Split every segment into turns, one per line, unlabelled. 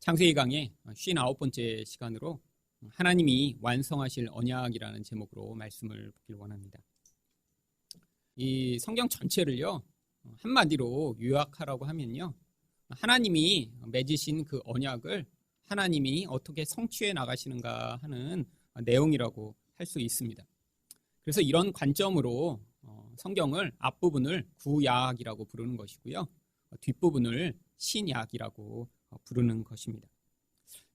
창세기 강의 59번째 시간으로 하나님이 완성하실 언약이라는 제목으로 말씀을 보길 원합니다. 이 성경 전체를요, 한마디로 요약하라고 하면요, 하나님이 맺으신 그 언약을 하나님이 어떻게 성취해 나가시는가 하는 내용이라고 할 수 있습니다. 그래서 이런 관점으로 성경을 앞부분을 구약이라고 부르는 것이고요, 뒷부분을 신약이라고 부르는 것입니다.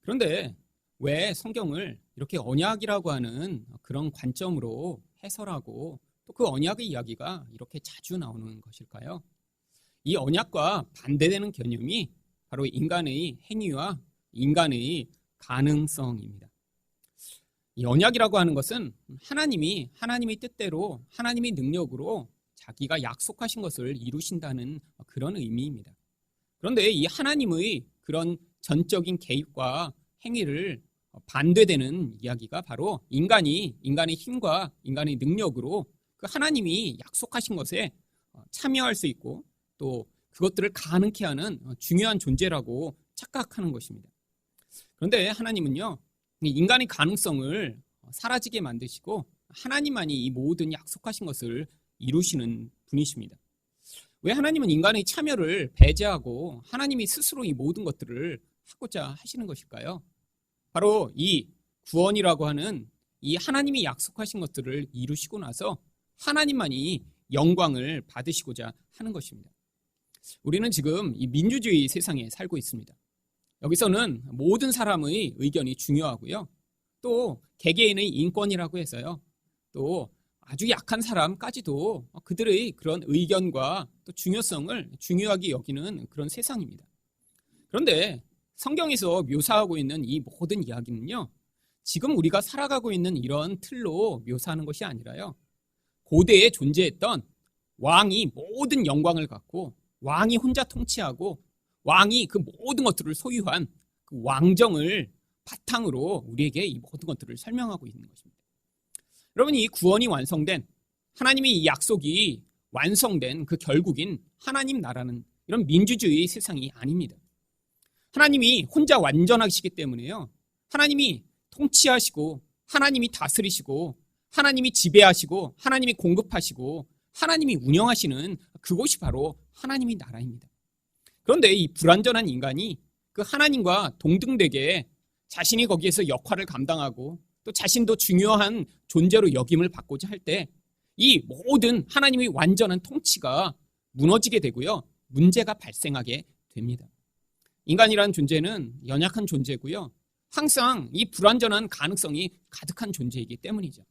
그런데 왜 성경을 이렇게 언약이라고 하는 그런 관점으로 해설하고 또 그 언약의 이야기가 이렇게 자주 나오는 것일까요? 이 언약과 반대되는 개념이 바로 인간의 행위와 인간의 가능성입니다. 이 언약이라고 하는 것은 하나님이 뜻대로 하나님의 능력으로 자기가 약속하신 것을 이루신다는 그런 의미입니다. 그런데 이 하나님의 그런 전적인 개입과 행위를 반대되는 이야기가 바로 인간의 힘과 인간의 능력으로 그 하나님이 약속하신 것에 참여할 수 있고 또 그것들을 가능케 하는 중요한 존재라고 착각하는 것입니다. 그런데 하나님은요, 인간의 가능성을 사라지게 만드시고 하나님만이 이 모든 약속하신 것을 이루시는 분이십니다. 왜 하나님은 인간의 참여를 배제하고 하나님이 스스로 이 모든 것들을 하고자 하시는 것일까요? 바로 이 구원이라고 하는 이 하나님이 약속하신 것들을 이루시고 나서 하나님만이 영광을 받으시고자 하는 것입니다. 우리는 지금 이 민주주의 세상에 살고 있습니다. 여기서는 모든 사람의 의견이 중요하고요. 또 개개인의 인권이라고 해서요. 또 아주 약한 사람까지도 그들의 그런 의견과 또 중요성을 중요하게 여기는 그런 세상입니다. 그런데 성경에서 묘사하고 있는 이 모든 이야기는요, 지금 우리가 살아가고 있는 이런 틀로 묘사하는 것이 아니라요, 고대에 존재했던 왕이 모든 영광을 갖고 왕이 혼자 통치하고 왕이 그 모든 것들을 소유한 그 왕정을 바탕으로 우리에게 이 모든 것들을 설명하고 있는 것입니다. 여러분, 이 구원이 완성된, 하나님의 이 약속이 완성된 그 결국인 하나님 나라는 이런 민주주의 세상이 아닙니다. 하나님이 혼자 완전하시기 때문에요, 하나님이 통치하시고 하나님이 다스리시고 하나님이 지배하시고 하나님이 공급하시고 하나님이 운영하시는 그곳이 바로 하나님의 나라입니다. 그런데 이 불완전한 인간이 그 하나님과 동등되게 자신이 거기에서 역할을 감당하고 또 자신도 중요한 존재로 역임을 받고자 할 때 이 모든 하나님의 완전한 통치가 무너지게 되고요, 문제가 발생하게 됩니다. 인간이라는 존재는 연약한 존재고요, 항상 이 불완전한 가능성이 가득한 존재이기 때문이죠.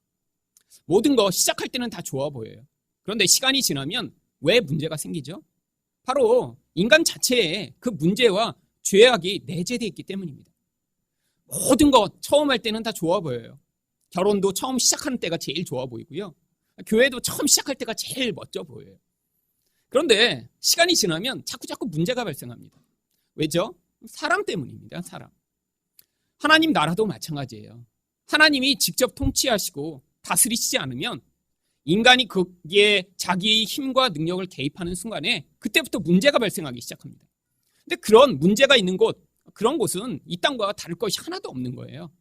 모든 거 시작할 때는 다 좋아 보여요. 그런데 시간이 지나면 왜 문제가 생기죠? 바로 인간 자체에 그 문제와 죄악이 내재되어 있기 때문입니다. 모든 거 처음 할 때는 다 좋아 보여요. 결혼도 처음 시작하는 때가 제일 좋아 보이고요, 교회도 처음 시작할 때가 제일 멋져 보여요. 그런데 시간이 지나면 자꾸 문제가 발생합니다. 왜죠? 사람 때문입니다. 사람. 하나님 나라도 마찬가지예요. 하나님이 직접 통치하시고 다스리시지 않으면 인간이 거기에 자기의 힘과 능력을 개입하는 순간에 그때부터 문제가 발생하기 시작합니다. 근데 그런 문제가 있는 곳, 그런 곳은 이 땅과 다를 것이 하나도 없는 거예요.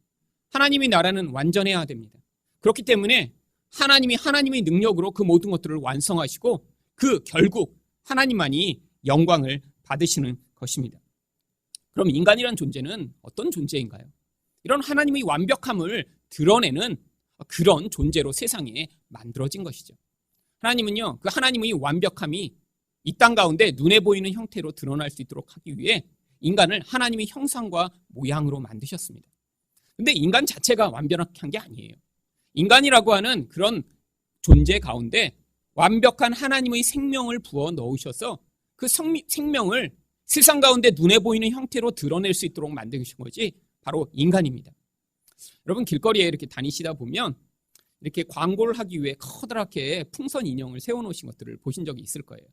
하나님의 나라는 완전해야 됩니다. 그렇기 때문에 하나님의 능력으로 그 모든 것들을 완성하시고 그 결국 하나님만이 영광을 받으시는 것입니다. 그럼 인간이란 존재는 어떤 존재인가요? 이런 하나님의 완벽함을 드러내는 그런 존재로 세상에 만들어진 것이죠. 하나님은요, 그 하나님의 완벽함이 이 땅 가운데 눈에 보이는 형태로 드러날 수 있도록 하기 위해 인간을 하나님의 형상과 모양으로 만드셨습니다. 근데 인간 자체가 완벽한 게 아니에요. 인간이라고 하는 그런 존재 가운데 완벽한 하나님의 생명을 부어 넣으셔서 그 생명을 세상 가운데 눈에 보이는 형태로 드러낼 수 있도록 만드신 것이 바로 인간입니다. 여러분, 길거리에 이렇게 다니시다 보면 이렇게 광고를 하기 위해 커다랗게 풍선 인형을 세워놓으신 것들을 보신 적이 있을 거예요.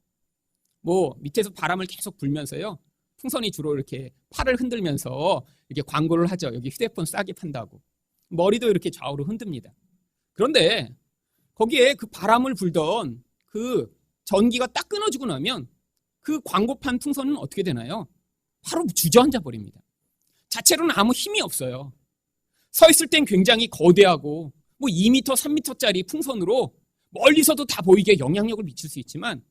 밑에서 바람을 계속 불면서요, 풍선이 주로 이렇게 팔을 흔들면서 이렇게 광고를 하죠. 여기 휴대폰 싸게 판다고. 머리도 이렇게 좌우로 흔듭니다. 그런데 거기에 그 바람을 불던 그 전기가 딱 끊어지고 나면 그 광고판 풍선은 어떻게 되나요? 바로 주저앉아 버립니다. 자체로는 아무 힘이 없어요. 서 있을 땐 굉장히 거대하고 2m, 3m짜리 풍선으로 멀리서도 다 보이게 영향력을 미칠 수 있지만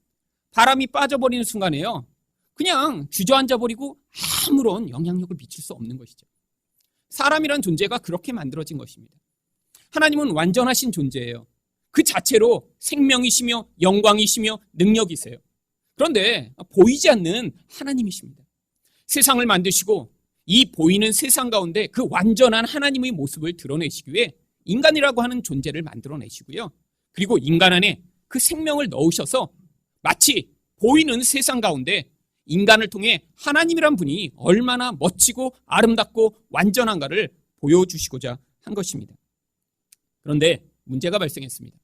바람이 빠져버리는 순간에요. 그냥 주저앉아버리고 아무런 영향력을 미칠 수 없는 것이죠. 사람이란 존재가 그렇게 만들어진 것입니다. 하나님은 완전하신 존재예요. 그 자체로 생명이시며 영광이시며 능력이세요. 그런데 보이지 않는 하나님이십니다. 세상을 만드시고 이 보이는 세상 가운데 그 완전한 하나님의 모습을 드러내시기 위해 인간이라고 하는 존재를 만들어내시고요. 그리고 인간 안에 그 생명을 넣으셔서 마치 보이는 세상 가운데 인간을 통해 하나님이란 분이 얼마나 멋지고 아름답고 완전한가를 보여주시고자 한 것입니다. 그런데 문제가 발생했습니다.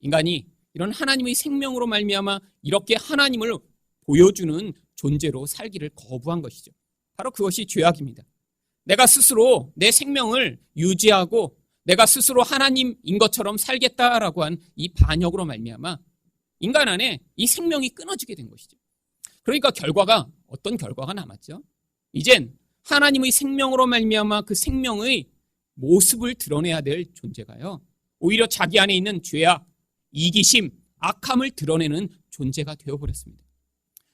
인간이 이런 하나님의 생명으로 말미암아 이렇게 하나님을 보여주는 존재로 살기를 거부한 것이죠. 바로 그것이 죄악입니다. 내가 스스로 내 생명을 유지하고 내가 스스로 하나님인 것처럼 살겠다라고 한 이 반역으로 말미암아 인간 안에 이 생명이 끊어지게 된 것이죠. 그러니까 결과가 어떤 결과가 남았죠? 이젠 하나님의 생명으로 말미암아 그 생명의 모습을 드러내야 될 존재가요. 오히려 자기 안에 있는 죄악, 이기심, 악함을 드러내는 존재가 되어버렸습니다.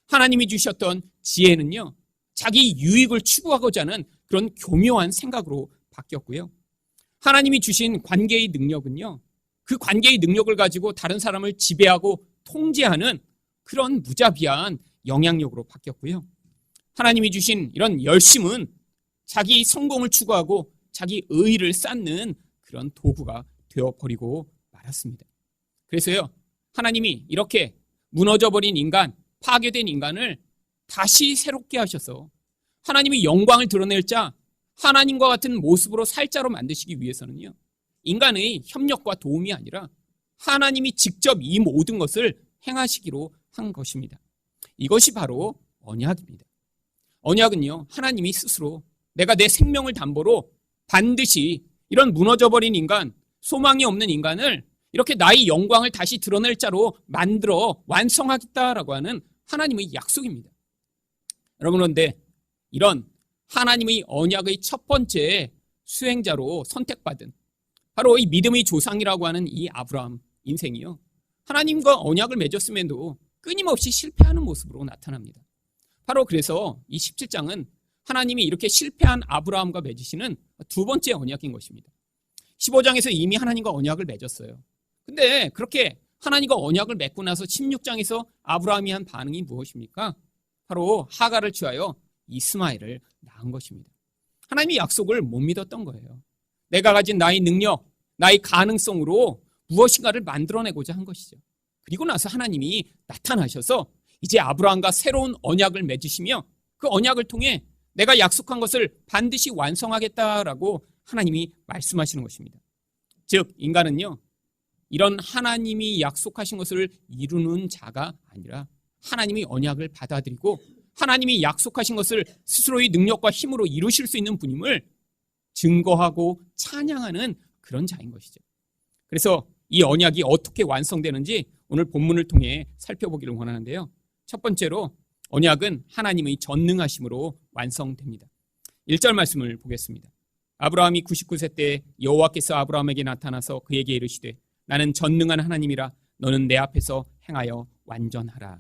하나님이 주셨던 지혜는요. 자기 유익을 추구하고자 하는 그런 교묘한 생각으로 바뀌었고요. 하나님이 주신 관계의 능력은요. 그 관계의 능력을 가지고 다른 사람을 지배하고 통제하는 그런 무자비한 영향력으로 바뀌었고요. 하나님이 주신 이런 열심은 자기 성공을 추구하고 자기 의의를 쌓는 그런 도구가 되어버리고 말았습니다. 그래서요. 하나님이 이렇게 무너져버린 인간, 파괴된 인간을 다시 새롭게 하셔서 하나님의 영광을 드러낼 자, 하나님과 같은 모습으로 살 자로 만드시기 위해서는요. 인간의 협력과 도움이 아니라 하나님이 직접 이 모든 것을 행하시기로 한 것입니다. 이것이 바로 언약입니다. 언약은요. 하나님이 스스로 내가 내 생명을 담보로 반드시 이런 무너져버린 인간, 소망이 없는 인간을 이렇게 나의 영광을 다시 드러낼 자로 만들어 완성하겠다라고 하는 하나님의 약속입니다. 여러분, 그런데 이런 하나님의 언약의 첫 번째 수행자로 선택받은 바로 이 믿음의 조상이라고 하는 이 아브라함 인생이요. 하나님과 언약을 맺었음에도 끊임없이 실패하는 모습으로 나타납니다. 바로 그래서 이 17장은 하나님이 이렇게 실패한 아브라함과 맺으시는 두 번째 언약인 것입니다. 15장에서 이미 하나님과 언약을 맺었어요. 근데 그렇게 하나님과 언약을 맺고 나서 16장에서 아브라함이 한 반응이 무엇입니까? 바로 하갈을 취하여 이스마엘을 낳은 것입니다. 하나님의 약속을 못 믿었던 거예요. 내가 가진 나의 능력, 나의 가능성으로 무엇인가를 만들어내고자 한 것이죠. 그리고 나서 하나님이 나타나셔서 이제 아브라함과 새로운 언약을 맺으시며 그 언약을 통해 내가 약속한 것을 반드시 완성하겠다라고 하나님이 말씀하시는 것입니다. 즉 인간은요. 이런 하나님이 약속하신 것을 이루는 자가 아니라 하나님이 언약을 받아들이고 하나님이 약속하신 것을 스스로의 능력과 힘으로 이루실 수 있는 분임을 증거하고 찬양하는 그런 자인 것이죠. 그래서 이 언약이 어떻게 완성되는지 오늘 본문을 통해 살펴보기를 원하는데요. 첫 번째로 언약은 하나님의 전능하심으로 완성됩니다. 1절 말씀을 보겠습니다. 아브라함이 99세 때 여호와께서 아브라함에게 나타나서 그에게 이르시되 나는 전능한 하나님이라 너는 내 앞에서 행하여 완전하라.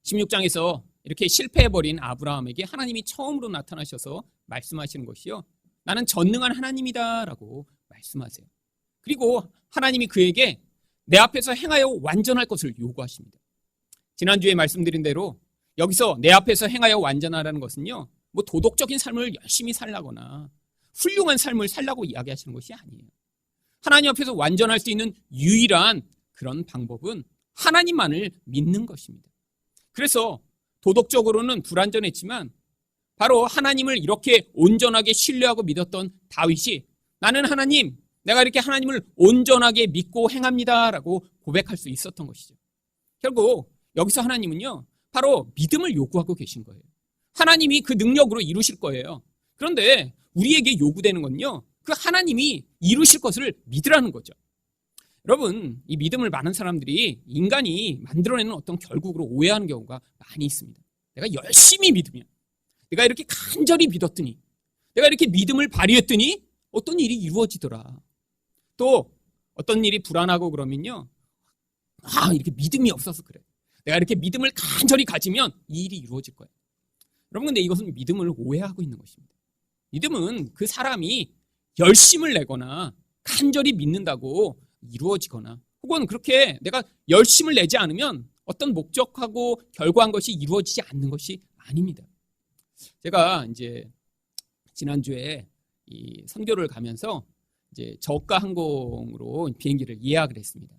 16장에서 이렇게 실패해버린 아브라함에게 하나님이 처음으로 나타나셔서 말씀하시는 것이요. 나는 전능한 하나님이다 라고 말씀하세요. 그리고 하나님이 그에게 내 앞에서 행하여 완전할 것을 요구하십니다. 지난주에 말씀드린 대로 여기서 내 앞에서 행하여 완전하라는 것은요. 뭐 도덕적인 삶을 열심히 살라거나 훌륭한 삶을 살라고 이야기하시는 것이 아니에요. 하나님 앞에서 완전할 수 있는 유일한 그런 방법은 하나님만을 믿는 것입니다. 그래서 도덕적으로는 불완전했지만 바로 하나님을 이렇게 온전하게 신뢰하고 믿었던 다윗이 나는 하나님, 내가 이렇게 하나님을 온전하게 믿고 행합니다라고 고백할 수 있었던 것이죠. 결국 여기서 하나님은요. 바로 믿음을 요구하고 계신 거예요. 하나님이 그 능력으로 이루실 거예요. 그런데 우리에게 요구되는 건요. 그 하나님이 이루실 것을 믿으라는 거죠. 여러분, 이 믿음을 많은 사람들이 인간이 만들어내는 어떤 결국으로 오해하는 경우가 많이 있습니다. 내가 열심히 믿으면, 내가 이렇게 간절히 믿었더니 내가 이렇게 믿음을 발휘했더니 어떤 일이 이루어지더라. 또 어떤 일이 불안하고 그러면요, 이렇게 믿음이 없어서 그래. 내가 이렇게 믿음을 간절히 가지면 이 일이 이루어질 거야. 여러분, 근데 이것은 믿음을 오해하고 있는 것입니다. 믿음은 그 사람이 열심을 내거나 간절히 믿는다고 이루어지거나, 혹은 그렇게 내가 열심을 내지 않으면 어떤 목적하고 결과한 것이 이루어지지 않는 것이 아닙니다. 제가 이제 지난주에 이 선교를 가면서 이제 저가 항공으로 비행기를 예약을 했습니다.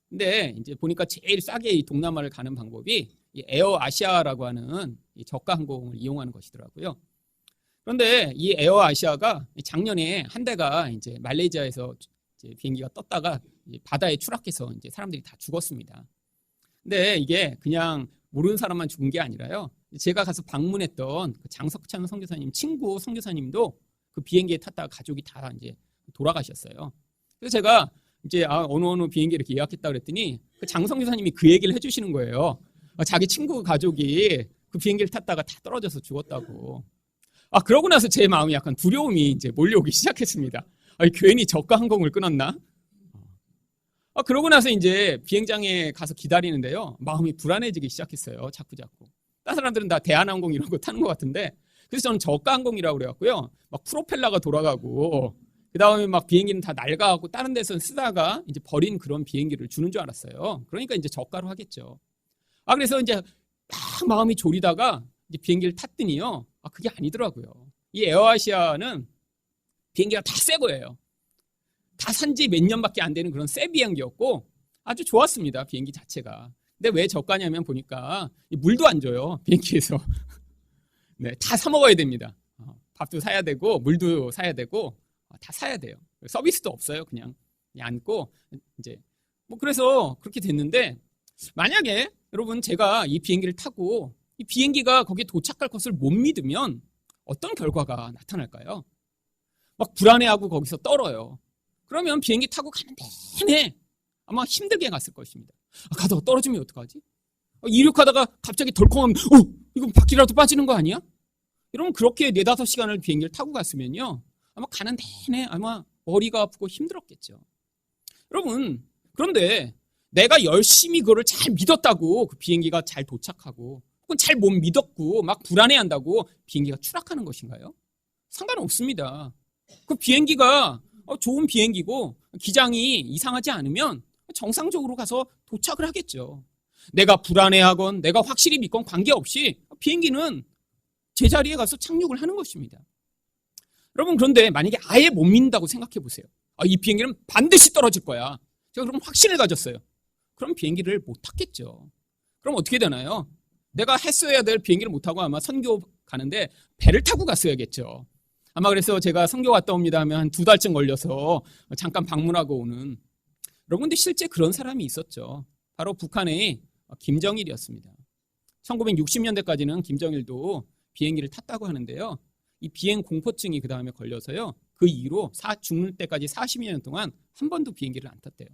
근데 이제 보니까 제일 싸게 이 동남아를 가는 방법이 이 에어 아시아라고 하는 이 저가 항공을 이용하는 것이더라고요. 그런데 이 에어 아시아가 작년에 한 대가 이제 말레이시아에서 이제 비행기가 떴다가 바다에 추락해서 이제 사람들이 다 죽었습니다. 근데 이게 그냥 모르는 사람만 죽은 게 아니라요, 제가 가서 방문했던 그 장석찬 선교사님 친구 선교사님도 그 비행기에 탔다가 가족이 다 이제 돌아가셨어요. 그래서 제가 이제 어느 비행기 이렇게 예약했다 그랬더니 그 장 선교사님이 그 얘기를 해주시는 거예요. 자기 친구 가족이 그 비행기를 탔다가 다 떨어져서 죽었다고. 그러고 나서 제 마음이 약간 두려움이 이제 몰려오기 시작했습니다. 괜히 저가 항공을 끊었나? 그러고 나서 이제 비행장에 가서 기다리는데요, 마음이 불안해지기 시작했어요. 자꾸. 다른 사람들은 다 대한항공 이런 거 타는 것 같은데, 그래서 저는 저가 항공이라고 그래갖고요, 막 프로펠러가 돌아가고, 그 다음에 막 비행기는 다 낡아가고 다른 데서 쓰다가 이제 버린 그런 비행기를 주는 줄 알았어요. 그러니까 이제 저가로 하겠죠. 그래서 이제 막 마음이 졸이다가 이제 비행기를 탔더니요, 그게 아니더라고요. 이 에어아시아는 비행기가 다 새 거예요. 다 산지 몇 년밖에 안 되는 그런 새 비행기였고 아주 좋았습니다, 비행기 자체가. 근데 왜 저가냐면 보니까 물도 안 줘요, 비행기에서. 네, 다 사 먹어야 됩니다. 밥도 사야 되고 물도 사야 되고 다 사야 돼요. 서비스도 없어요. 그냥 앉고 이제 그래서 그렇게 됐는데, 만약에 여러분 제가 이 비행기를 타고 이 비행기가 거기에 도착할 것을 못 믿으면 어떤 결과가 나타날까요? 막 불안해하고 거기서 떨어요. 그러면 비행기 타고 가는 내내 아마 힘들게 갔을 것입니다. 가다가 떨어지면 어떡하지? 이륙하다가 갑자기 덜컹하면 이거 바퀴라도 빠지는 거 아니야? 여러분, 그렇게 4-5시간을 비행기를 타고 갔으면요, 아마 가는 내내 아마 머리가 아프고 힘들었겠죠. 여러분, 그런데 내가 열심히 그거를 잘 믿었다고 그 비행기가 잘 도착하고, 혹은 잘 못 믿었고 막 불안해한다고 비행기가 추락하는 것인가요? 상관없습니다. 그 비행기가 좋은 비행기고 기장이 이상하지 않으면 정상적으로 가서 도착을 하겠죠. 내가 불안해하건 내가 확실히 믿건 관계없이 비행기는 제자리에 가서 착륙을 하는 것입니다. 여러분, 그런데 만약에 아예 못 믿는다고 생각해 보세요. 이 비행기는 반드시 떨어질 거야. 제가 그럼 확신을 가졌어요. 그럼 비행기를 못 탔겠죠. 그럼 어떻게 되나요? 내가 했어야 될 비행기를 못 타고 아마 선교 가는데 배를 타고 갔어야겠죠. 아마 그래서 제가 선교 갔다 옵니다 하면 한 2달쯤 걸려서 잠깐 방문하고 오는. 여러분, 근데 실제 그런 사람이 있었죠. 바로 북한의 김정일이었습니다. 1960년대까지는 김정일도 비행기를 탔다고 하는데요, 이 비행 공포증이 그 다음에 걸려서요, 그 이후로 죽는 때까지 40여 년 동안 한 번도 비행기를 안 탔대요.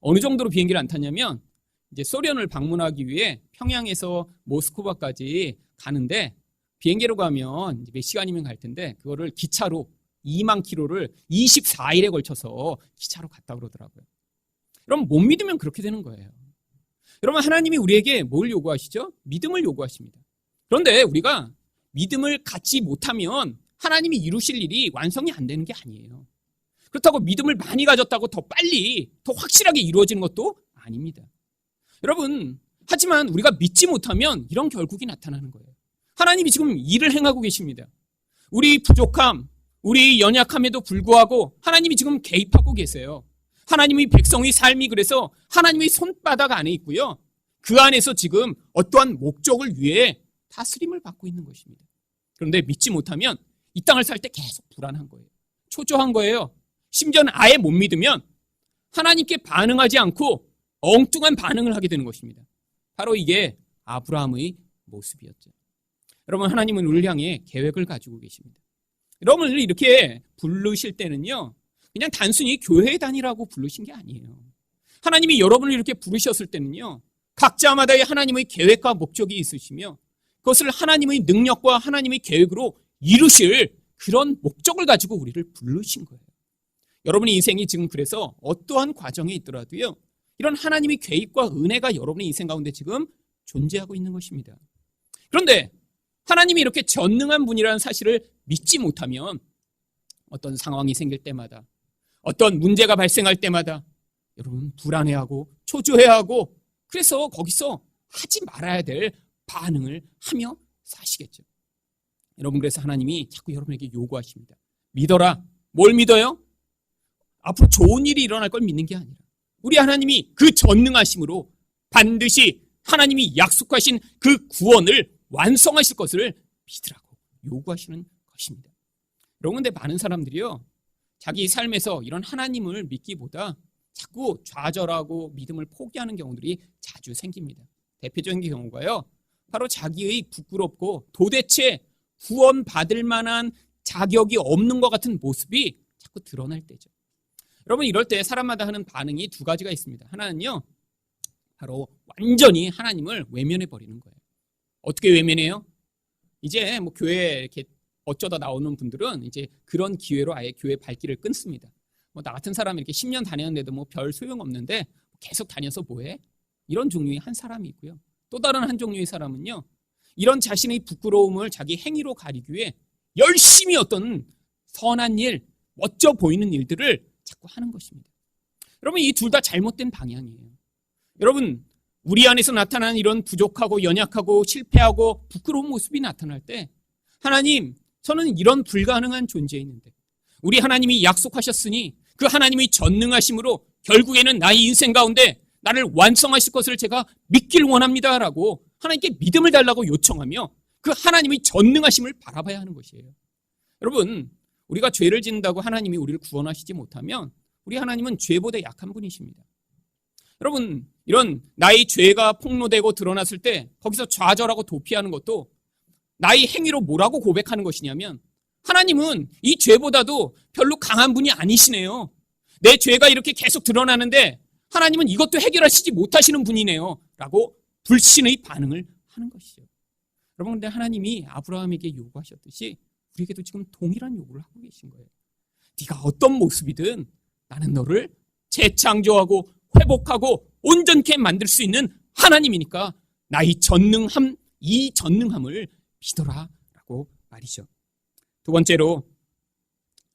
어느 정도로 비행기를 안 탔냐면, 이제 소련을 방문하기 위해 평양에서 모스크바까지 가는데 비행기로 가면 몇 시간이면 갈 텐데, 그거를 기차로 2만 킬로를 24일에 걸쳐서 기차로 갔다 그러더라고요. 그럼 못 믿으면 그렇게 되는 거예요. 여러분, 하나님이 우리에게 뭘 요구하시죠? 믿음을 요구하십니다. 그런데 우리가 믿음을 갖지 못하면 하나님이 이루실 일이 완성이 안 되는 게 아니에요. 그렇다고 믿음을 많이 가졌다고 더 빨리, 더 확실하게 이루어지는 것도 아닙니다. 여러분, 하지만 우리가 믿지 못하면 이런 결국이 나타나는 거예요. 하나님이 지금 일을 행하고 계십니다. 우리 부족함, 우리 연약함에도 불구하고 하나님이 지금 개입하고 계세요. 하나님의 백성의 삶이 그래서 하나님의 손바닥 안에 있고요, 그 안에서 지금 어떠한 목적을 위해 다스림을 받고 있는 것입니다. 그런데 믿지 못하면 이 땅을 살 때 계속 불안한 거예요. 초조한 거예요. 심지어는 아예 못 믿으면 하나님께 반응하지 않고 엉뚱한 반응을 하게 되는 것입니다. 바로 이게 아브라함의 모습이었죠. 여러분, 하나님은 우리를 향해 계획을 가지고 계십니다. 여러분을 이렇게 부르실 때는요, 그냥 단순히 교회에 다니라고 부르신 게 아니에요. 하나님이 여러분을 이렇게 부르셨을 때는요, 각자마다의 하나님의 계획과 목적이 있으시며 그것을 하나님의 능력과 하나님의 계획으로 이루실 그런 목적을 가지고 우리를 부르신 거예요. 여러분의 인생이 지금 그래서 어떠한 과정에 있더라도요, 이런 하나님의 계획과 은혜가 여러분의 인생 가운데 지금 존재하고 있는 것입니다. 그런데 하나님이 이렇게 전능한 분이라는 사실을 믿지 못하면 어떤 상황이 생길 때마다, 어떤 문제가 발생할 때마다 여러분 불안해하고 초조해하고, 그래서 거기서 하지 말아야 될 반응을 하며 사시겠죠. 여러분, 그래서 하나님이 자꾸 여러분에게 요구하십니다. 믿어라. 뭘 믿어요? 앞으로 좋은 일이 일어날 걸 믿는 게 아니라 우리 하나님이 그 전능하심으로 반드시 하나님이 약속하신 그 구원을 완성하실 것을 믿으라고 요구하시는 것입니다. 여러분, 근데 많은 사람들이요, 자기 삶에서 이런 하나님을 믿기보다 자꾸 좌절하고 믿음을 포기하는 경우들이 자주 생깁니다. 대표적인 경우가요, 바로 자기의 부끄럽고 도대체 구원받을 만한 자격이 없는 것 같은 모습이 자꾸 드러날 때죠. 여러분, 이럴 때 사람마다 하는 반응이 두 가지가 있습니다. 하나는요, 바로 완전히 하나님을 외면해버리는 거예요. 어떻게 외면해요? 이제 뭐 교회에 이렇게 어쩌다 나오는 분들은 이제 그런 기회로 아예 교회 발길을 끊습니다. 뭐 나 같은 사람이 이렇게 10년 다녔는데도 뭐 별 소용없는데 계속 다녀서 뭐해? 이런 종류의 한 사람이 있고요. 또 다른 한 종류의 사람은요, 이런 자신의 부끄러움을 자기 행위로 가리기 위해 열심히 어떤 선한 일, 멋져 보이는 일들을 자꾸 하는 것입니다. 여러분, 이 둘 다 잘못된 방향이에요. 여러분, 우리 안에서 나타나는 이런 부족하고 연약하고 실패하고 부끄러운 모습이 나타날 때, 하나님, 저는 이런 불가능한 존재에 있는데 우리 하나님이 약속하셨으니 그 하나님의 전능하심으로 결국에는 나의 인생 가운데 나를 완성하실 것을 제가 믿길 원합니다라고 하나님께 믿음을 달라고 요청하며 그 하나님의 전능하심을 바라봐야 하는 것이에요. 여러분, 우리가 죄를 짓는다고 하나님이 우리를 구원하시지 못하면 우리 하나님은 죄보다 약한 분이십니다. 여러분, 이런 나의 죄가 폭로되고 드러났을 때 거기서 좌절하고 도피하는 것도 나의 행위로 뭐라고 고백하는 것이냐면, 하나님은 이 죄보다도 별로 강한 분이 아니시네요. 내 죄가 이렇게 계속 드러나는데 하나님은 이것도 해결하시지 못하시는 분이네요 라고 불신의 반응을 하는 것이죠. 여러분, 근데 하나님이 아브라함에게 요구하셨듯이 우리에게도 지금 동일한 요구를 하고 계신 거예요. 네가 어떤 모습이든 나는 너를 재창조하고 회복하고 온전케 만들 수 있는 하나님이니까 나의 전능함, 이 전능함을 믿어라 라고 말이죠. 두 번째로,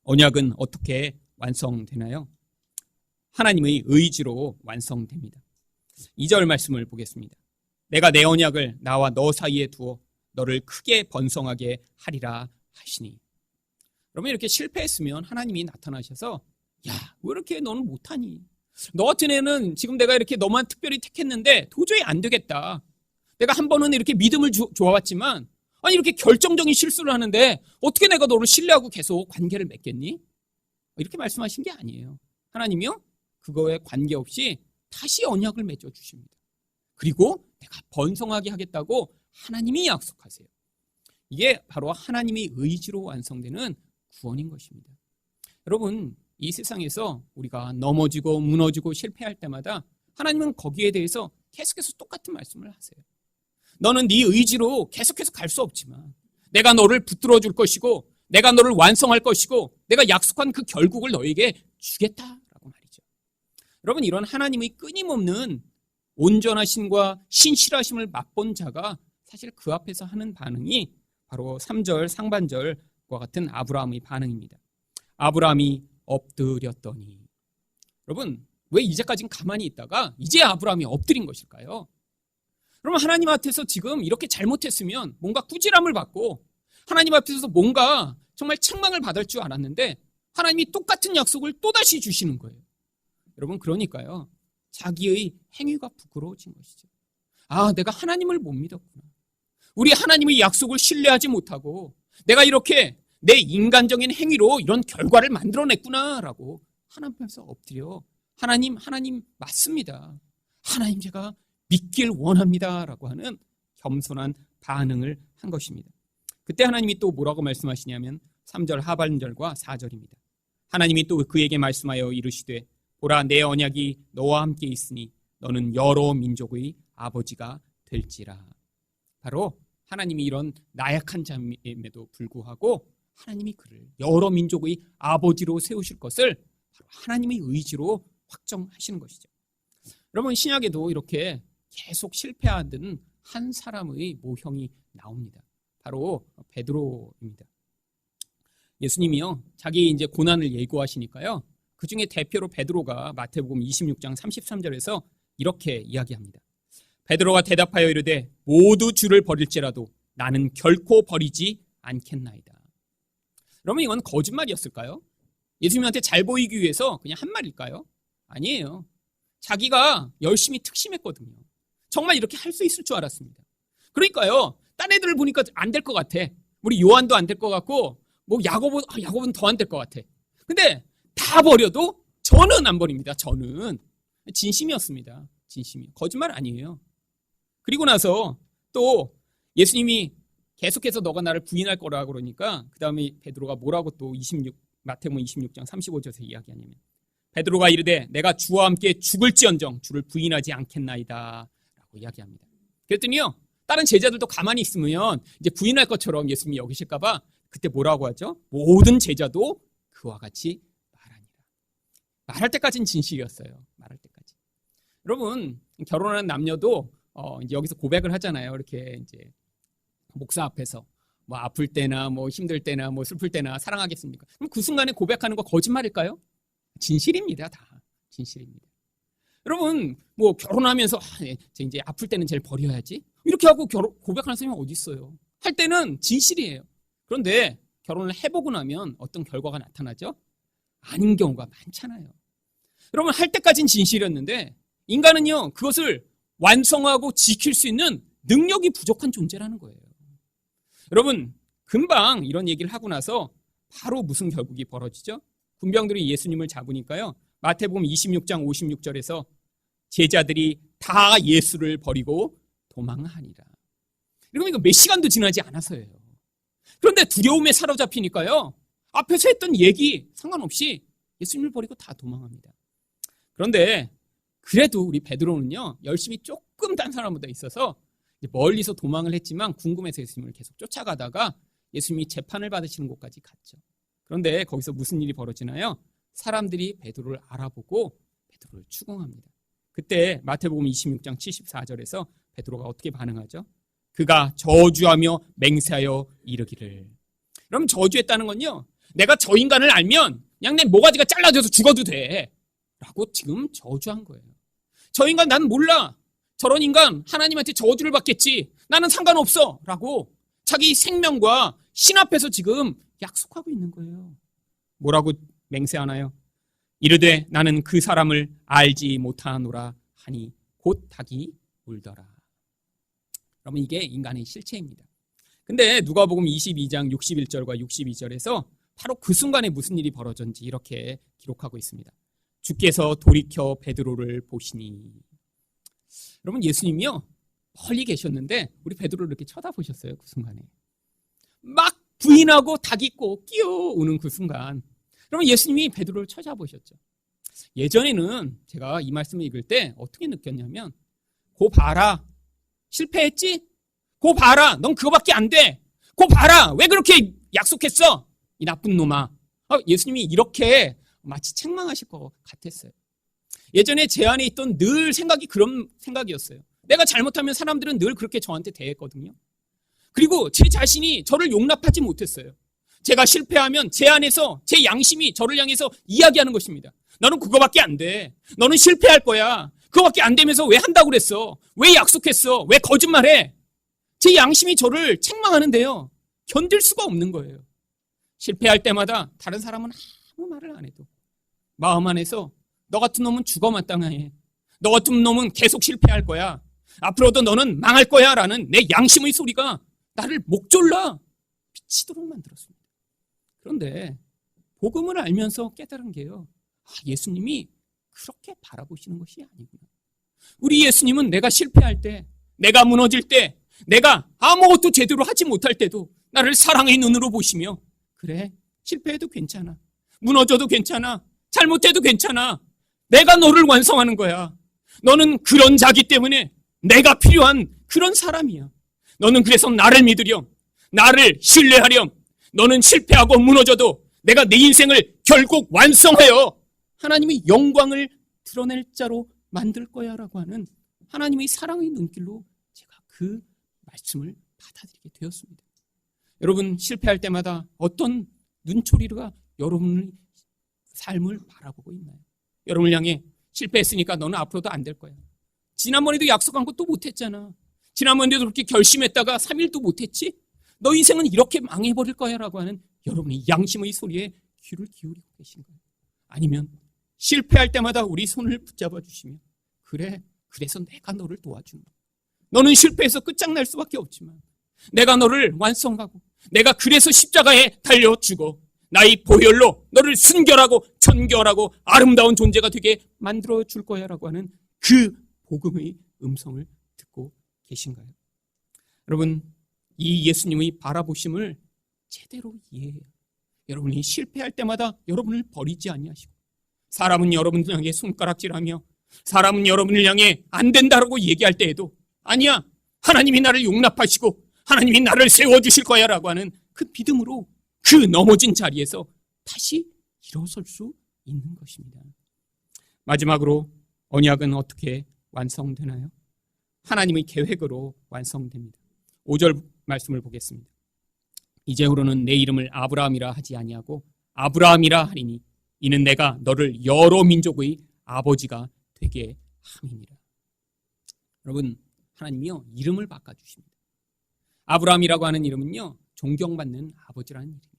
언약은 어떻게 완성되나요? 하나님의 의지로 완성됩니다. 2절 말씀을 보겠습니다. 내가 내 언약을 나와 너 사이에 두어 너를 크게 번성하게 하리라 하시니. 여러분, 이렇게 실패했으면 하나님이 나타나셔서 야, 왜 이렇게 너는 못하니? 너 같은 애는 지금 내가 이렇게 너만 특별히 택했는데 도저히 안 되겠다. 내가 한 번은 이렇게 믿음을 줘왔지만 아니 이렇게 결정적인 실수를 하는데 어떻게 내가 너를 신뢰하고 계속 관계를 맺겠니? 이렇게 말씀하신 게 아니에요. 하나님이요, 그거에 관계없이 다시 언약을 맺어 주십니다. 그리고 내가 번성하게 하겠다고 하나님이 약속하세요. 이게 바로 하나님의 의지로 완성되는 구원인 것입니다. 여러분, 이 세상에서 우리가 넘어지고 무너지고 실패할 때마다 하나님은 거기에 대해서 계속해서 똑같은 말씀을 하세요. 너는 네 의지로 계속해서 갈 수 없지만 내가 너를 붙들어 줄 것이고 내가 너를 완성할 것이고 내가 약속한 그 결국을 너에게 주겠다라고 말이죠. 여러분, 이런 하나님의 끊임없는 온전하심과 신실하심을 맛본 자가 사실 그 앞에서 하는 반응이 바로 3절 상반절과 같은 아브라함의 반응입니다. 아브라함이 엎드렸더니. 여러분, 왜 이제까지는 가만히 있다가 이제 아브라함이 엎드린 것일까요? 여러분, 하나님 앞에서 지금 이렇게 잘못했으면 뭔가 꾸지람을 받고 하나님 앞에서 뭔가 정말 책망을 받을 줄 알았는데 하나님이 똑같은 약속을 또다시 주시는 거예요. 여러분, 그러니까요, 자기의 행위가 부끄러워진 것이죠. 아, 내가 하나님을 못 믿었구나. 우리 하나님의 약속을 신뢰하지 못하고 내가 이렇게 내 인간적인 행위로 이런 결과를 만들어냈구나라고 하나님 앞에서 엎드려 하나님 맞습니다. 하나님, 제가 믿길 원합니다라고 하는 겸손한 반응을 한 것입니다. 그때 하나님이 또 뭐라고 말씀하시냐면 3절 하반절과 4절입니다. 하나님이 또 그에게 말씀하여 이르시되 보라, 내 언약이 너와 함께 있으니 너는 여러 민족의 아버지가 될지라. 바로 하나님이 이런 나약한 자임에도 불구하고 하나님이 그를 여러 민족의 아버지로 세우실 것을 바로 하나님의 의지로 확정하시는 것이죠. 여러분, 신약에도 이렇게 계속 실패하던 한 사람의 모형이 나옵니다. 바로 베드로입니다. 예수님이요, 자기 이제 고난을 예고하시니까요, 그 중에 대표로 베드로가 마태복음 26장 33절에서 이렇게 이야기합니다. 베드로가 대답하여 이르되 모두 주를 버릴지라도 나는 결코 버리지 않겠나이다. 여러분, 이건 거짓말이었을까요? 예수님한테 잘 보이기 위해서 그냥 한 말일까요? 아니에요. 자기가 열심히 특심했거든요. 정말 이렇게 할 수 있을 줄 알았습니다. 그러니까요, 딴 애들을 보니까 안 될 것 같아. 우리 요한도 안 될 것 같고, 뭐 야고보는 더 안 될 것 같아. 근데 다 버려도 저는 안 버립니다. 저는 진심이었습니다. 진심이. 거짓말 아니에요. 그리고 나서 또 예수님이 계속해서 너가 나를 부인할 거라 그러니까 그 다음에 베드로가 뭐라고 또 마태복음 26장 35절에서 이야기하냐면, 베드로가 이르되 내가 주와 함께 죽을지언정 주를 부인하지 않겠나이다 라고 이야기합니다. 그랬더니요, 다른 제자들도 가만히 있으면 이제 부인할 것처럼 예수님이 여기실까 봐 그때 뭐라고 하죠? 모든 제자도 그와 같이 말하니라. 말할 때까지는 진실이었어요. 말할 때까지. 여러분, 결혼하는 남녀도 이제 여기서 고백을 하잖아요. 이렇게 이제 목사 앞에서 뭐 아플 때나 뭐 힘들 때나 뭐 슬플 때나 사랑하겠습니까? 그럼 그 순간에 고백하는 거 거짓말일까요? 진실입니다. 다 진실입니다. 여러분, 뭐 결혼하면서 이제 아플 때는 제일 버려야지 이렇게 하고 고백하는 사람이 어디 있어요? 할 때는 진실이에요. 그런데 결혼을 해보고 나면 어떤 결과가 나타나죠? 아닌 경우가 많잖아요. 여러분, 할 때까지는 진실이었는데 인간은요, 그것을 완성하고 지킬 수 있는 능력이 부족한 존재라는 거예요. 여러분, 금방 이런 얘기를 하고 나서 바로 무슨 결국이 벌어지죠? 군병들이 예수님을 잡으니까요, 마태복음 26장 56절에서 제자들이 다 예수를 버리고 도망하니라. 그러면 이거 몇 시간도 지나지 않아서예요. 그런데 두려움에 사로잡히니까요, 앞에서 했던 얘기 상관없이 예수님을 버리고 다 도망합니다. 그런데 그래도 우리 베드로는요, 열심히 조금 딴 사람보다 있어서 멀리서 도망을 했지만 궁금해서 예수님을 계속 쫓아가다가 예수님이 재판을 받으시는 곳까지 갔죠. 그런데 거기서 무슨 일이 벌어지나요? 사람들이 베드로를 알아보고 베드로를 추궁합니다. 그때 마태복음 26장 74절에서 베드로가 어떻게 반응하죠? 그가 저주하며 맹세하여 이르기를. 그럼 저주했다는 건요, 내가 저 인간을 알면 그냥 내 모가지가 잘라져서 죽어도 돼 라고 지금 저주한 거예요. 저 인간 난 몰라. 저런 인간 하나님한테 저주를 받겠지. 나는 상관없어 라고 자기 생명과 신 앞에서 지금 약속하고 있는 거예요. 뭐라고 맹세하나요? 이르되 나는 그 사람을 알지 못하노라 하니 곧 닭이 울더라. 그러면 이게 인간의 실체입니다. 근데 누가복음 22장 61절과 62절에서 바로 그 순간에 무슨 일이 벌어졌는지 이렇게 기록하고 있습니다. 주께서 돌이켜 베드로를 보시니. 여러분, 예수님이요, 멀리 계셨는데 우리 베드로를 이렇게 쳐다보셨어요. 그 순간에 막 부인하고 닭이 꼭 끼어오는 그 순간, 그러면 예수님이 베드로를 쳐다보셨죠. 예전에는 제가 이 말씀을 읽을 때 어떻게 느꼈냐면, 고 봐라, 실패했지? 고 봐라, 넌 그거밖에 안 돼. 고 봐라, 왜 그렇게 약속했어? 이 나쁜 놈아. 예수님이 이렇게 마치 책망하실 것 같았어요. 예전에 제 안에 있던 늘 생각이 그런 생각이었어요. 내가 잘못하면 사람들은 늘 그렇게 저한테 대했거든요. 그리고 제 자신이 저를 용납하지 못했어요. 제가 실패하면 제 안에서 제 양심이 저를 향해서 이야기하는 것입니다. 너는 그거밖에 안 돼. 너는 실패할 거야. 그거밖에 안 되면서 왜 한다고 그랬어? 왜 약속했어? 왜 거짓말해? 제 양심이 저를 책망하는데요, 견딜 수가 없는 거예요. 실패할 때마다 다른 사람은 아무 말을 안 해도 마음 안에서 너 같은 놈은 죽어 마땅해. 너 같은 놈은 계속 실패할 거야. 앞으로도 너는 망할 거야 라는 내 양심의 소리가 나를 목졸라 미치도록 만들었습니다. 그런데 복음을 알면서 깨달은 게요, 예수님이 그렇게 바라보시는 것이 아니구나. 우리 예수님은 내가 실패할 때, 내가 무너질 때, 내가 아무것도 제대로 하지 못할 때도 나를 사랑의 눈으로 보시며, 그래, 실패해도 괜찮아, 무너져도 괜찮아, 잘못해도 괜찮아, 내가 너를 완성하는 거야. 너는 그런 자기 때문에 내가 필요한 그런 사람이야. 너는 그래서 나를 믿으렴, 나를 신뢰하렴, 너는 실패하고 무너져도 내가 내 인생을 결국 완성하여 하나님의 영광을 드러낼 자로 만들 거야 라고 하는 하나님의 사랑의 눈길로 제가 그 말씀을 받아들이게 되었습니다. 여러분, 실패할 때마다 어떤 눈초리가 여러분의 삶을 바라보고 있나요? 여러분을 향해 실패했으니까 너는 앞으로도 안 될 거야. 지난번에도 약속한 것도 못했잖아. 지난번에도 그렇게 결심했다가 3일도 못했지? 너 인생은 이렇게 망해버릴 거야 라고 하는 여러분의 양심의 소리에 귀를 기울이고 계신가요? 아니면 실패할 때마다 우리 손을 붙잡아 주시며 그래, 그래서 내가 너를 도와준다. 너는 실패해서 끝장날 수밖에 없지만 내가 너를 완성하고 내가 그래서 십자가에 달려 죽어 나의 보혈로 너를 순결하고 청결하고 아름다운 존재가 되게 만들어 줄 거야 라고 하는 그 복음의 음성을 듣고 계신가요? 여러분, 이 예수님의 바라보심을 제대로 이해해요. 여러분이 실패할 때마다 여러분을 버리지 아니하시고 사람은 여러분을 향해 손가락질하며 사람은 여러분을 향해 안 된다라고 얘기할 때에도 아니야, 하나님이 나를 용납하시고 하나님이 나를 세워주실 거야 라고 하는 그 믿음으로 그 넘어진 자리에서 다시 일어설 수 있는 것입니다. 마지막으로 언약은 어떻게 완성되나요? 하나님의 계획으로 완성됩니다. 5절 말씀을 보겠습니다. 이제후로는 내 이름을 아브라함이라 하지 아니하고 아브라함이라 하리니 이는 내가 너를 여러 민족의 아버지가 되게 함이니라. 여러분, 하나님이요 이름을 바꿔주십니다. 아브라함이라고 하는 이름은요 존경받는 아버지라는 이름이에요.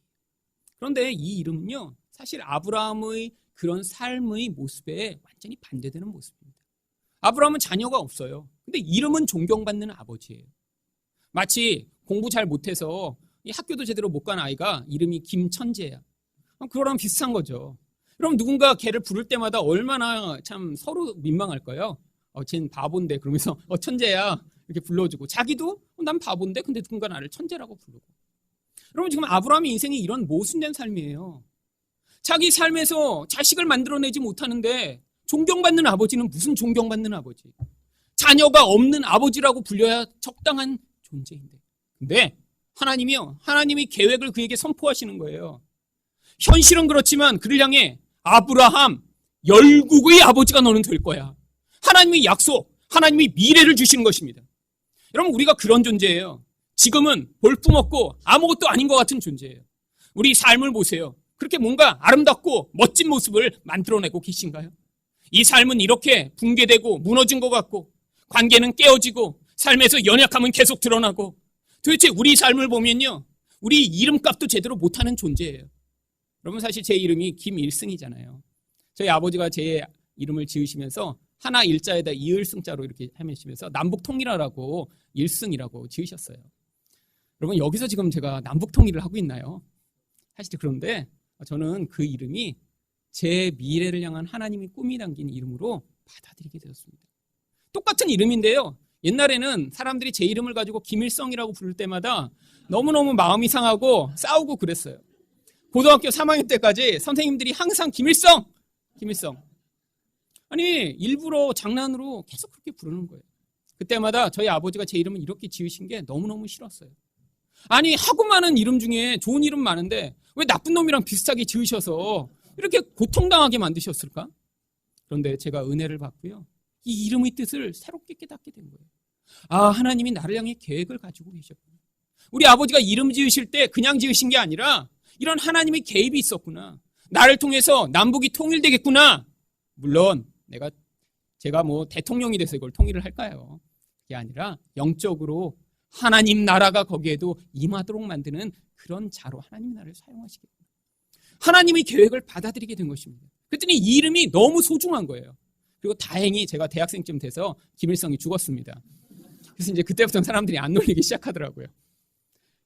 그런데 이 이름은요 사실 아브라함의 그런 삶의 모습에 완전히 반대되는 모습입니다. 아브라함은 자녀가 없어요. 근데 이름은 존경받는 아버지예요. 마치 공부 잘 못해서 이 학교도 제대로 못 간 아이가 이름이 김천재야. 그거랑 비슷한 거죠. 그럼 누군가 걔를 부를 때마다 얼마나 참 서로 민망할까요? 쟨 바본데 그러면서 천재야 이렇게 불러주고 자기도 난 바본데 근데 누군가 나를 천재라고 부르고. 여러분, 지금 아브라함의 인생이 이런 모순된 삶이에요. 자기 삶에서 자식을 만들어내지 못하는데 존경받는 아버지는 무슨 존경받는 아버지? 자녀가 없는 아버지라고 불려야 적당한 존재인데. 근데 하나님이요, 하나님의 계획을 그에게 선포하시는 거예요. 현실은 그렇지만 그를 향해 아브라함, 열국의 아버지가 너는 될 거야. 하나님의 약속, 하나님의 미래를 주시는 것입니다. 여러분, 우리가 그런 존재예요. 지금은 볼품없고 아무것도 아닌 것 같은 존재예요. 우리 삶을 보세요. 그렇게 뭔가 아름답고 멋진 모습을 만들어내고 계신가요? 이 삶은 이렇게 붕괴되고 무너진 것 같고 관계는 깨어지고 삶에서 연약함은 계속 드러나고 도대체 우리 삶을 보면요 우리 이름값도 제대로 못하는 존재예요. 여러분, 사실 제 이름이 김일승이잖아요. 저희 아버지가 제 이름을 지으시면서 하나 일자에다 이을승자로 이렇게 하시면서 남북통일하라고 일승이라고 지으셨어요. 여러분, 여기서 지금 제가 남북통일을 하고 있나요? 사실 그런데 저는 그 이름이 제 미래를 향한 하나님의 꿈이 담긴 이름으로 받아들이게 되었습니다. 똑같은 이름인데요. 옛날에는 사람들이 제 이름을 가지고 김일성이라고 부를 때마다 너무너무 마음이 상하고 싸우고 그랬어요. 고등학교 3학년 때까지 선생님들이 항상 김일성! 아니, 일부러 장난으로 계속 그렇게 부르는 거예요. 그때마다 저희 아버지가 제 이름을 이렇게 지으신 게 너무너무 싫었어요. 아니, 하고 많은 이름 중에 좋은 이름 많은데 왜 나쁜 놈이랑 비슷하게 지으셔서 이렇게 고통당하게 만드셨을까? 그런데 제가 은혜를 받고요. 이 이름의 뜻을 새롭게 깨닫게 된 거예요. 아, 하나님이 나를 향해 계획을 가지고 계셨구나. 우리 아버지가 이름 지으실 때 그냥 지으신 게 아니라 이런 하나님의 개입이 있었구나. 나를 통해서 남북이 통일되겠구나. 물론 제가 뭐 대통령이 돼서 이걸 통일을 할까요? 그게 아니라 영적으로 하나님 나라가 거기에도 임하도록 만드는 그런 자로 하나님이 나를 사용하시겠구나. 하나님의 계획을 받아들이게 된 것입니다. 그랬더니 이 이름이 너무 소중한 거예요. 그리고 다행히 제가 대학생쯤 돼서 김일성이 죽었습니다. 그래서 이제 그때부터 사람들이 안 놀리기 시작하더라고요.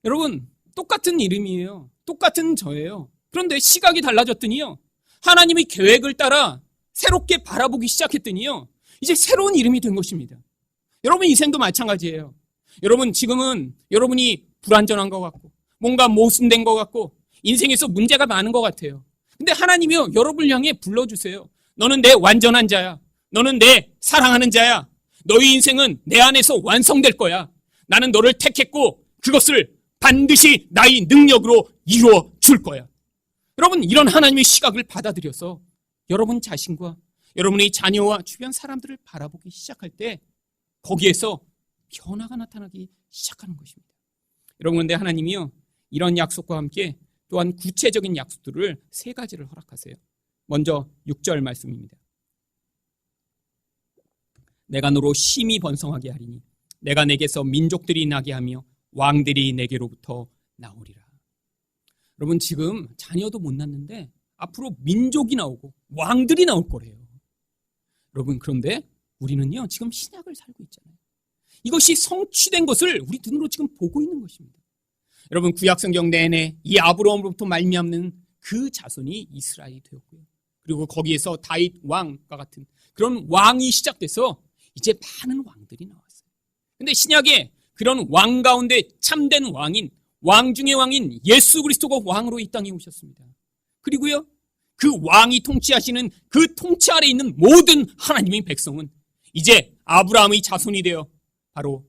여러분, 똑같은 이름이에요. 똑같은 저예요. 그런데 시각이 달라졌더니요. 하나님의 계획을 따라 새롭게 바라보기 시작했더니요. 이제 새로운 이름이 된 것입니다. 여러분 인생도 마찬가지예요. 여러분 지금은 여러분이 불완전한 것 같고 뭔가 모순된 것 같고 인생에서 문제가 많은 것 같아요. 근데 하나님이요. 여러분을 향해 불러주세요. 너는 내 완전한 자야. 너는 내 사랑하는 자야. 너의 인생은 내 안에서 완성될 거야. 나는 너를 택했고 그것을 반드시 나의 능력으로 이루어 줄 거야. 여러분, 이런 하나님의 시각을 받아들여서 여러분 자신과 여러분의 자녀와 주변 사람들을 바라보기 시작할 때 거기에서 변화가 나타나기 시작하는 것입니다. 여러분, 그런데 하나님이요, 이런 약속과 함께 또한 구체적인 약속들을 3가지를 허락하세요. 먼저 6절 말씀입니다. 내가 너로 심히 번성하게 하리니 내가 내게서 민족들이 나게 하며 왕들이 내게로부터 나오리라. 여러분, 지금 자녀도 못 낳는데 앞으로 민족이 나오고 왕들이 나올 거래요. 여러분, 그런데 우리는요, 지금 신약을 살고 있잖아요. 이것이 성취된 것을 우리 눈으로 지금 보고 있는 것입니다. 여러분, 구약성경 내내 이 아브라함으로부터 말미암는 그 자손이 이스라엘이 되었고요. 그리고 거기에서 다윗 왕과 같은 그런 왕이 시작돼서 이제 많은 왕들이 나왔어요. 근데 신약에 그런 왕 가운데 참된 왕인, 왕 중의 왕인 예수 그리스도가 왕으로 이 땅에 오셨습니다. 그리고요, 그 왕이 통치하시는 그 통치 아래 있는 모든 하나님의 백성은 이제 아브라함의 자손이 되어 바로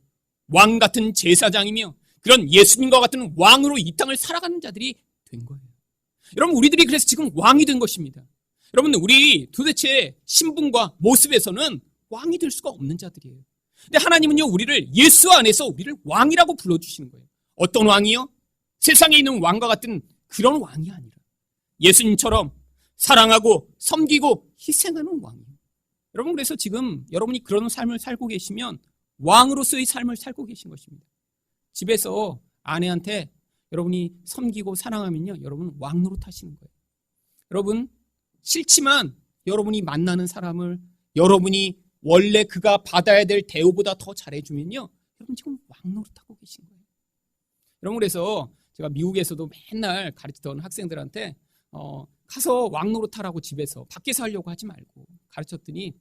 왕 같은 제사장이며 그런 예수님과 같은 왕으로 이 땅을 살아가는 자들이 된 거예요. 여러분, 우리들이 그래서 지금 왕이 된 것입니다. 여러분, 우리 도대체 신분과 모습에서는 왕이 될 수가 없는 자들이에요. 근데 하나님은요, 우리를 예수 안에서 우리를 왕이라고 불러주시는 거예요. 어떤 왕이요? 세상에 있는 왕과 같은 그런 왕이 아니라 예수님처럼 사랑하고 섬기고 희생하는 왕이에요. 여러분, 그래서 지금 여러분이 그런 삶을 살고 계시면 왕으로서의 삶을 살고 계신 것입니다. 집에서 아내한테 여러분이 섬기고 사랑하면요, 여러분 왕 노릇하시는 거예요. 여러분, 싫지만 여러분이 만나는 사람을 여러분이 원래 그가 받아야 될 대우보다 더 잘해주면요, 여러분 지금 왕 노릇하고 계신 거예요. 여러분, 그래서 제가 미국에서도 맨날 가르치던 학생들한테 가서 왕 노릇하라고 집에서 밖에서 하려고 하지 말고 가르쳤더니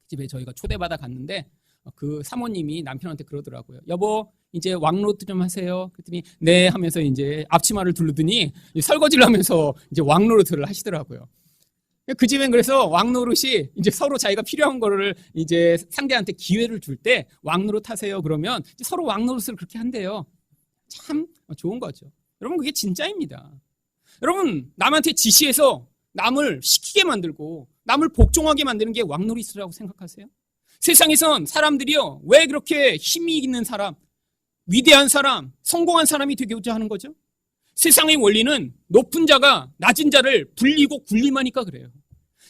집에 저희가 초대받아 갔는데 그 사모님이 남편한테 그러더라고요. 여보, 이제 왕 노릇 좀 하세요. 그랬더니 네 하면서 이제 앞치마를 두르더니 설거지를 하면서 이제 왕 노릇을 하시더라고요. 그 집엔 그래서 왕 노릇이 이제 서로 자기가 필요한 거를 이제 상대한테 기회를 줄 때 왕 노릇 하세요 그러면 이제 서로 왕 노릇을 그렇게 한대요. 참 좋은 거죠. 여러분, 그게 진짜입니다. 여러분, 남한테 지시해서 남을 시키게 만들고 남을 복종하게 만드는 게 왕 노릇이라고 생각하세요? 세상에선 사람들이요, 왜 그렇게 힘이 있는 사람, 위대한 사람, 성공한 사람이 되고자 하는 거죠? 세상의 원리는 높은 자가 낮은 자를 불리고 굴림하니까 그래요.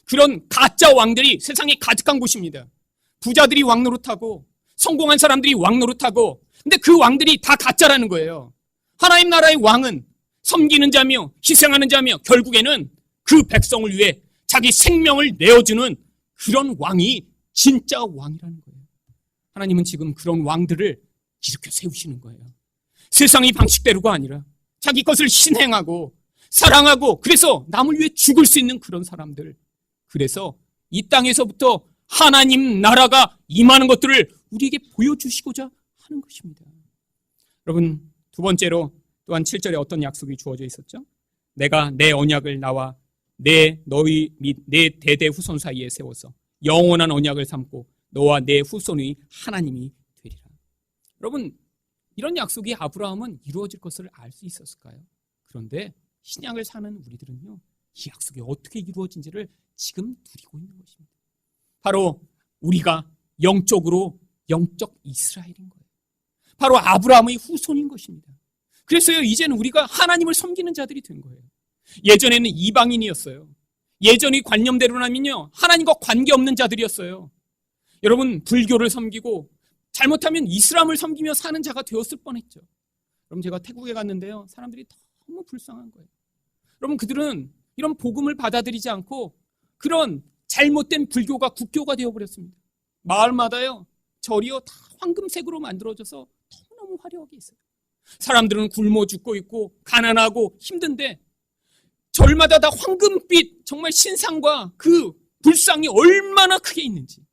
그런 가짜 왕들이 세상에 가득한 곳입니다. 부자들이 왕 노릇하고 성공한 사람들이 왕 노릇하고, 근데 그 왕들이 다 가짜라는 거예요. 하나님 나라의 왕은 섬기는 자며 희생하는 자며 결국에는 그 백성을 위해 자기 생명을 내어주는 그런 왕이 진짜 왕이라는 거예요. 하나님은 지금 그런 왕들을 일으켜 세우시는 거예요. 세상의 방식대로가 아니라 자기 것을 신행하고 사랑하고 그래서 남을 위해 죽을 수 있는 그런 사람들. 그래서 이 땅에서부터 하나님 나라가 임하는 것들을 우리에게 보여주시고자 하는 것입니다. 여러분, 두 번째로 또한 7절에 어떤 약속이 주어져 있었죠? 내가 내 언약을 나와 너희 및 내 대대 후손 사이에 세워서 영원한 언약을 삼고 너와 내 후손의 하나님이 되리라. 여러분, 이런 약속이 아브라함은 이루어질 것을 알 수 있었을까요? 그런데 신약을 사는 우리들은요, 이 약속이 어떻게 이루어진지를 지금 누리고 있는 것입니다. 바로 우리가 영적으로 영적 이스라엘인 거예요. 바로 아브라함의 후손인 것입니다. 그래서요, 이제는 우리가 하나님을 섬기는 자들이 된 거예요. 예전에는 이방인이었어요. 예전의 관념대로라면요, 하나님과 관계없는 자들이었어요. 여러분, 불교를 섬기고 잘못하면 이슬람을 섬기며 사는 자가 되었을 뻔했죠. 여러분, 제가 태국에 갔는데요, 사람들이 너무 불쌍한 거예요. 여러분, 그들은 이런 복음을 받아들이지 않고 그런 잘못된 불교가 국교가 되어버렸습니다. 마을마다요, 절이요, 다 황금색으로 만들어져서 너무너무 화려하게 있어요. 사람들은 굶어 죽고 있고 가난하고 힘든데 절마다 다 황금빛 정말 신상과 그 불상이 얼마나 크게 있는지,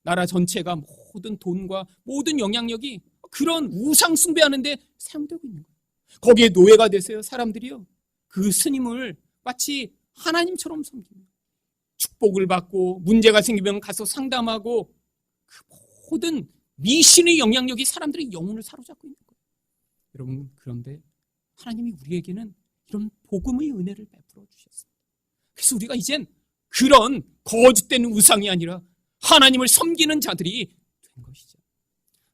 나라 전체가 모든 돈과 모든 영향력이 그런 우상 숭배하는데 사용되고 있는 거예요. 거기에 노예가 되세요. 사람들이요, 그 스님을 마치 하나님처럼 섬기며 축복을 받고 문제가 생기면 가서 상담하고, 그 모든 미신의 영향력이 사람들의 영혼을 사로잡고 있는 거예요. 여러분, 그런데 하나님이 우리에게는 이런 복음의 은혜를 베풀어 주셨습니다. 그래서 우리가 이젠 그런 거짓된 우상이 아니라 하나님을 섬기는 자들이 된 것이죠.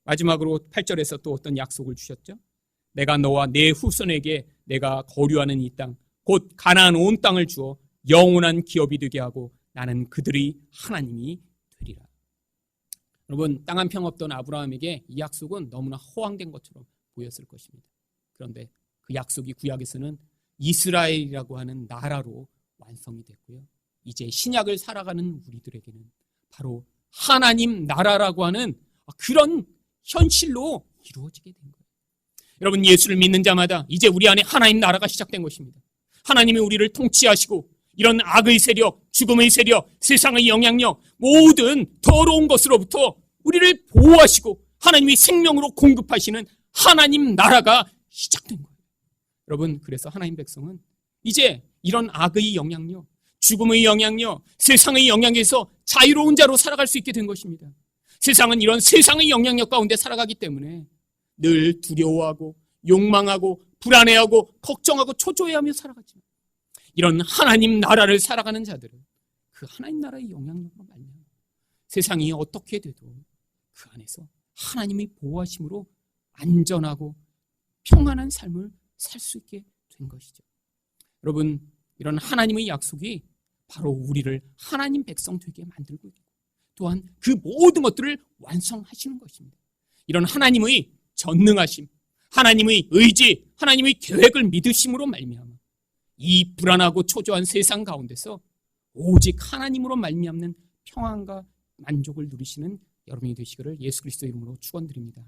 마지막으로 8절에서 또 어떤 약속을 주셨죠? 내가 너와 내 후손에게 내가 거류하는 이 땅, 곧 가나안 온 땅을 주어 영원한 기업이 되게 하고 나는 그들의 하나님이 되리라. 여러분, 땅 한 평 없던 아브라함에게 이 약속은 너무나 허황된 것처럼 보였을 것입니다. 그런데 그 약속이 구약에서는 이스라엘이라고 하는 나라로 완성이 됐고요. 이제 신약을 살아가는 우리들에게는 바로 하나님 나라라고 하는 그런 현실로 이루어지게 된 거예요. 여러분, 예수를 믿는 자마다 이제 우리 안에 하나님 나라가 시작된 것입니다. 하나님이 우리를 통치하시고 이런 악의 세력, 죽음의 세력, 세상의 영향력, 모든 더러운 것으로부터 우리를 보호하시고 하나님이 생명으로 공급하시는 하나님 나라가 시작된 거예요. 여러분, 그래서 하나님 백성은 이제 이런 악의 영향력, 죽음의 영향력, 세상의 영향에서 자유로운 자로 살아갈 수 있게 된 것입니다. 세상은 이런 세상의 영향력 가운데 살아가기 때문에 늘 두려워하고 욕망하고 불안해하고 걱정하고 초조해하며 살아가지만 이런 하나님 나라를 살아가는 자들은 그 하나님 나라의 영향력으로 말미암아 세상이 어떻게 돼도 그 안에서 하나님의 보호하심으로 안전하고 평안한 삶을 살 수 있게 된 것이죠. 여러분, 이런 하나님의 약속이 바로 우리를 하나님 백성 되게 만들고 있고 또한 그 모든 것들을 완성하시는 것입니다. 이런 하나님의 전능하심, 하나님의 의지, 하나님의 계획을 믿으심으로 말미암아 이 불안하고 초조한 세상 가운데서 오직 하나님으로 말미암는 평안과 만족을 누리시는 여러분이 되시기를 예수 그리스도 이름으로 축원드립니다.